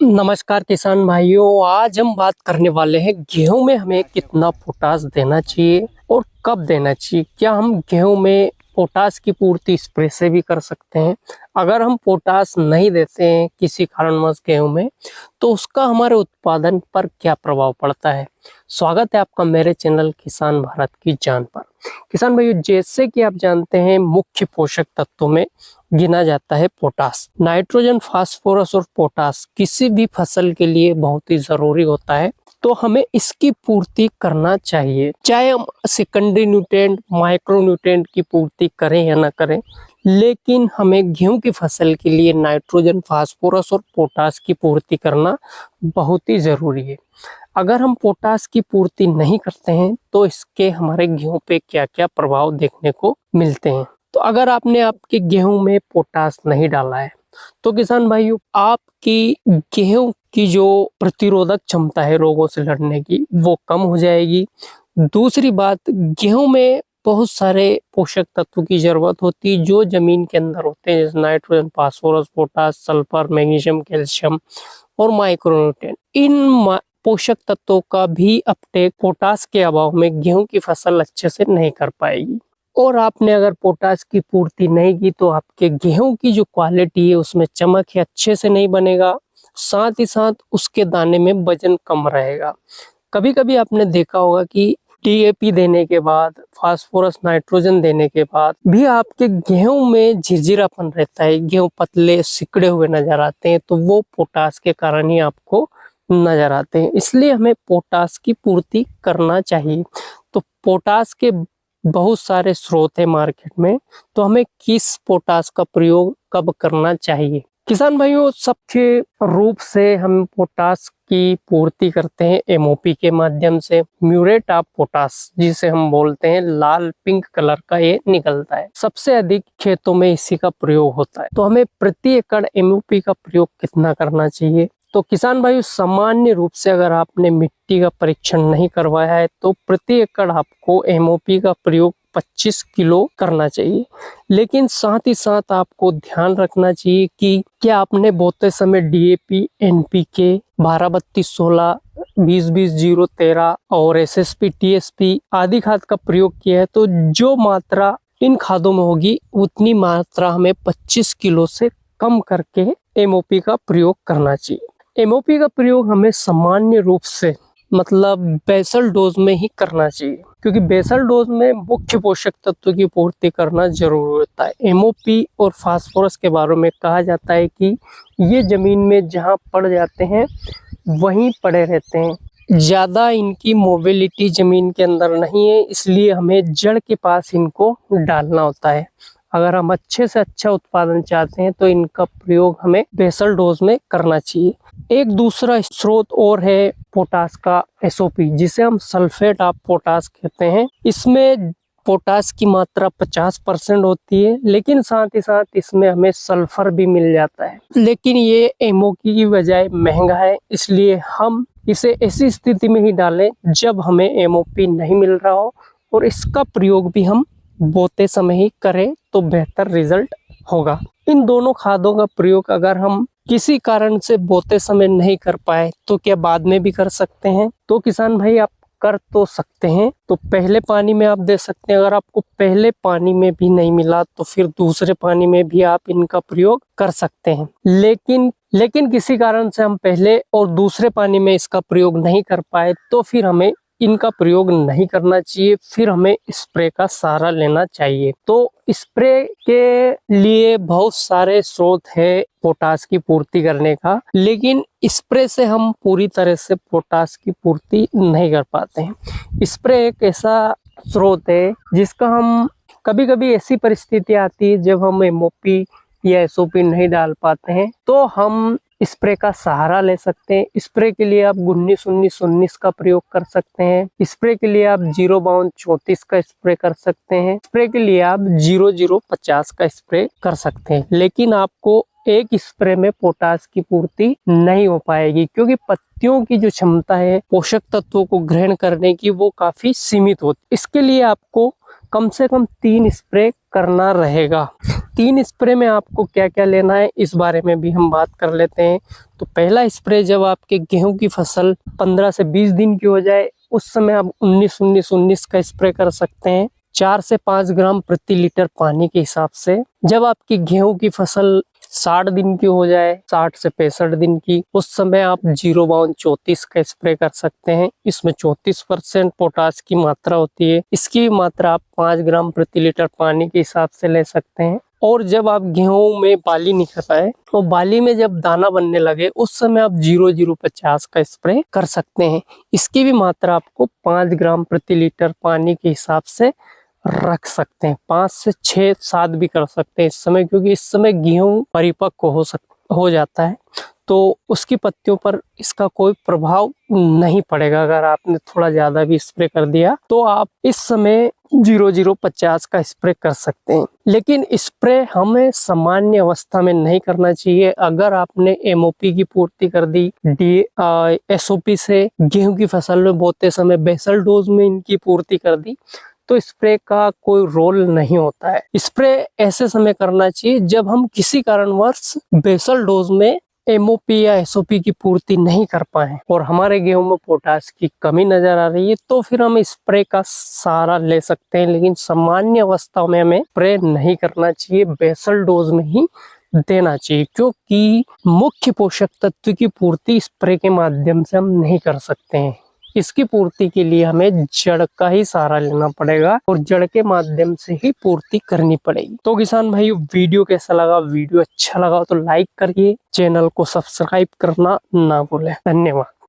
नमस्कार किसान भाइयों, आज हम बात करने वाले हैं गेहूं में हमें कितना पोटास देना चाहिए और कब देना चाहिए। क्या हम गेहूं में पोटास की पूर्ति स्प्रे से भी कर सकते हैं? अगर हम पोटास नहीं देते हैं किसी कारणवश गेहूं में, तो उसका हमारे उत्पादन पर क्या प्रभाव पड़ता है। स्वागत है आपका मेरे चैनल किसान भारत की जान पर। किसान भाइयों, जैसे कि आप जानते हैं, मुख्य पोषक तत्वों में गिना जाता है पोटास। नाइट्रोजन, फास्फोरस और पोटास किसी भी फसल के लिए बहुत ही जरूरी होता है, तो हमें इसकी पूर्ति करना चाहिए। चाहे हम सेकेंडरी न्यूट्रिएंट, माइक्रो न्यूट्रिएंट की पूर्ति करें या ना करें, लेकिन हमें गेहूं की फसल के लिए नाइट्रोजन, फास्फोरस और पोटास की पूर्ति करना बहुत ही जरूरी है। अगर हम पोटास की पूर्ति नहीं करते हैं तो इसके हमारे गेहूं पे क्या क्या प्रभाव देखने को मिलते हैं। तो अगर आपने आपके गेहूं में पोटास नहीं डाला है, तो किसान भाइयों, आपकी गेहूं की जो प्रतिरोधक क्षमता है रोगों से लड़ने की, वो कम हो जाएगी। दूसरी बात, गेहूं में बहुत सारे पोषक तत्वों की जरूरत होती है जो जमीन के अंदर होते हैं, जैसे nitrogen, phosphorus, potash, sulphur, magnesium, calcium और माइक्रोन्यूट्रिएंट। इन पोषक तत्वों का भी अपटेक पोटास के अभाव में गेहूं की फसल अच्छे से नहीं कर पाएगी। और आपने अगर पोटास की पूर्ति नहीं की तो आपके गेहूं की जो क्वालिटी है उसमें चमक है अच्छे से नहीं बनेगा, साथ ही साथ उसके दाने में वजन कम रहेगा। कभी कभी आपने देखा होगा कि डीएपी देने के बाद, फास्फोरस, नाइट्रोजन देने के बाद भी आपके गेहूं में झिरझिरापन रहता है, गेहूं पतले सिकड़े हुए नजर आते हैं, तो वो पोटास के कारण ही आपको नजर आते हैं। इसलिए हमें पोटास की पूर्ति करना चाहिए। तो पोटास के बहुत सारे स्रोत है मार्केट में, तो हमें किस पोटास का प्रयोग कब करना चाहिए। किसान भाइयों, सबके रूप से हम पोटास की पूर्ति करते हैं एमओपी के माध्यम से। म्यूरेट ऑफ पोटास जिसे हम बोलते हैं, लाल पिंक कलर का ये निकलता है, सबसे अधिक खेतों में इसी का प्रयोग होता है। तो हमें प्रति एकड़ एमओपी का प्रयोग कितना करना चाहिए। तो किसान भाई, सामान्य रूप से अगर आपने मिट्टी का परीक्षण नहीं करवाया है तो प्रति एकड़ आपको एमओपी का प्रयोग 25 किलो करना चाहिए। लेकिन साथ ही साथ आपको ध्यान रखना चाहिए कि क्या आपने बोते समय डीएपी, एनपीके, 12-32-16, 20-20-0-13 और एसएसपी, टीएसपी आदि खाद का प्रयोग किया है, तो जो मात्रा इन खादों में होगी उतनी मात्रा हमें 25 किलो से कम करके एमओपी का प्रयोग करना चाहिए। एमओपी का प्रयोग हमें सामान्य रूप से मतलब बेसल डोज में ही करना चाहिए, क्योंकि बेसल डोज में मुख्य पोषक तत्व की पूर्ति करना जरूरी होता है। एमओपी और फास्फोरस के बारे में कहा जाता है कि ये जमीन में जहाँ पड़ जाते हैं वहीं पड़े रहते हैं, ज्यादा इनकी मोबिलिटी जमीन के अंदर नहीं है, इसलिए हमें जड़ के पास इनको डालना होता है। अगर हम अच्छे से अच्छा उत्पादन चाहते हैं तो इनका प्रयोग हमें बेसल डोज में करना चाहिए। एक दूसरा स्रोत और है पोटास का, एसओपी, जिसे हम सल्फेट ऑफ पोटास कहते हैं। इसमें पोटास की मात्रा 50% होती है, लेकिन साथ ही साथ इसमें हमें सल्फर भी मिल जाता है। लेकिन ये एमओपी की बजाय महंगा है, इसलिए हम इसे ऐसी स्थिति में ही डालें जब हमें एमओपी नहीं मिल रहा हो, और इसका प्रयोग भी हम बोते समय ही करें तो बेहतर रिजल्ट होगा। इन दोनों खादों का प्रयोग अगर हम किसी कारण से बोते समय नहीं कर पाए तो क्या बाद में भी कर सकते हैं? तो किसान भाई, आप कर तो सकते हैं। तो पहले पानी में आप दे सकते हैं। अगर आपको पहले पानी में भी नहीं मिला तो फिर दूसरे पानी में भी आप इनका प्रयोग कर सकते हैं। लेकिन किसी कारण से हम पहले और दूसरे पानी में इसका प्रयोग नहीं कर पाए तो फिर हमें इनका प्रयोग नहीं करना चाहिए, फिर हमें स्प्रे का सहारा लेना चाहिए। तो स्प्रे के लिए बहुत सारे स्रोत है पोटास की पूर्ति करने का, लेकिन स्प्रे से हम पूरी तरह से पोटास की पूर्ति नहीं कर पाते हैं। स्प्रे एक ऐसा स्रोत है जिसका हम कभी कभी ऐसी परिस्थिति आती है जब हम एमओपी या एसओपी नहीं डाल पाते हैं तो हम स्प्रे का सहारा ले सकते हैं। स्प्रे के लिए आप 19-19-19 का प्रयोग कर सकते हैं। स्प्रे के लिए आप 0-52-34 का स्प्रे कर सकते हैं। स्प्रे के लिए आप 00-50 का स्प्रे कर सकते हैं। लेकिन आपको एक स्प्रे में पोटास की पूर्ति नहीं हो पाएगी, क्योंकि पत्तियों की जो क्षमता है पोषक तत्वों को ग्रहण करने की वो काफी सीमित होती है। इसके लिए आपको कम से कम 3 स्प्रे करना रहेगा। 3 स्प्रे में आपको क्या क्या लेना है इस बारे में भी हम बात कर लेते हैं। तो पहला स्प्रे जब आपके गेहूं की फसल 15 से 20 दिन की हो जाए उस समय आप 19-19-19 का स्प्रे कर सकते हैं, 4 से 5 ग्राम प्रति लीटर पानी के हिसाब से। जब आपकी गेहूं की फसल 60 दिन की हो जाए, 60 से 65 दिन की, उस समय आप 0-32-34 का स्प्रे कर सकते हैं। इसमें 34% पोटाश की मात्रा होती है। इसकी मात्रा आप 5 ग्राम प्रति लीटर पानी के हिसाब से ले सकते हैं। और जब आप गेहूं में बाली निकल आए तो बाली में जब दाना बनने लगे उस समय आप 0-0-50 का स्प्रे कर सकते हैं। इसकी भी मात्रा आपको 5 ग्राम प्रति लीटर पानी के हिसाब से रख सकते हैं। 5 से 6-7 भी कर सकते हैं इस समय, क्योंकि इस समय गेहूं परिपक्व हो जाता है तो उसकी पत्तियों पर इसका कोई प्रभाव नहीं पड़ेगा। अगर आपने थोड़ा ज्यादा भी स्प्रे कर दिया तो आप इस समय 0-0-50 का स्प्रे कर सकते हैं। लेकिन स्प्रे हमें सामान्य अवस्था में नहीं करना चाहिए। अगर आपने एमओपी की पूर्ति कर दी, एसओपी से गेहूं की फसल में बोते समय बेसल डोज में इनकी पूर्ति कर दी, तो स्प्रे का कोई रोल नहीं होता है। स्प्रे ऐसे समय करना चाहिए जब हम किसी कारणवश बेसल डोज में एमओपी या एसओपी की पूर्ति नहीं कर पाए और हमारे गेहूं में पोटाश की कमी नजर आ रही है, तो फिर हम स्प्रे का सहारा ले सकते हैं। लेकिन सामान्य अवस्था में हमें स्प्रे नहीं करना चाहिए, बेसल डोज में ही देना चाहिए, क्योंकि मुख्य पोषक तत्व की पूर्ति स्प्रे के माध्यम से हम नहीं कर सकते हैं। इसकी पूर्ति के लिए हमें जड़ का ही सहारा लेना पड़ेगा और जड़ के माध्यम से ही पूर्ति करनी पड़ेगी। तो किसान भाई, वीडियो कैसा लगा? वीडियो अच्छा लगा तो लाइक करिए, चैनल को सब्सक्राइब करना ना भूलें। धन्यवाद।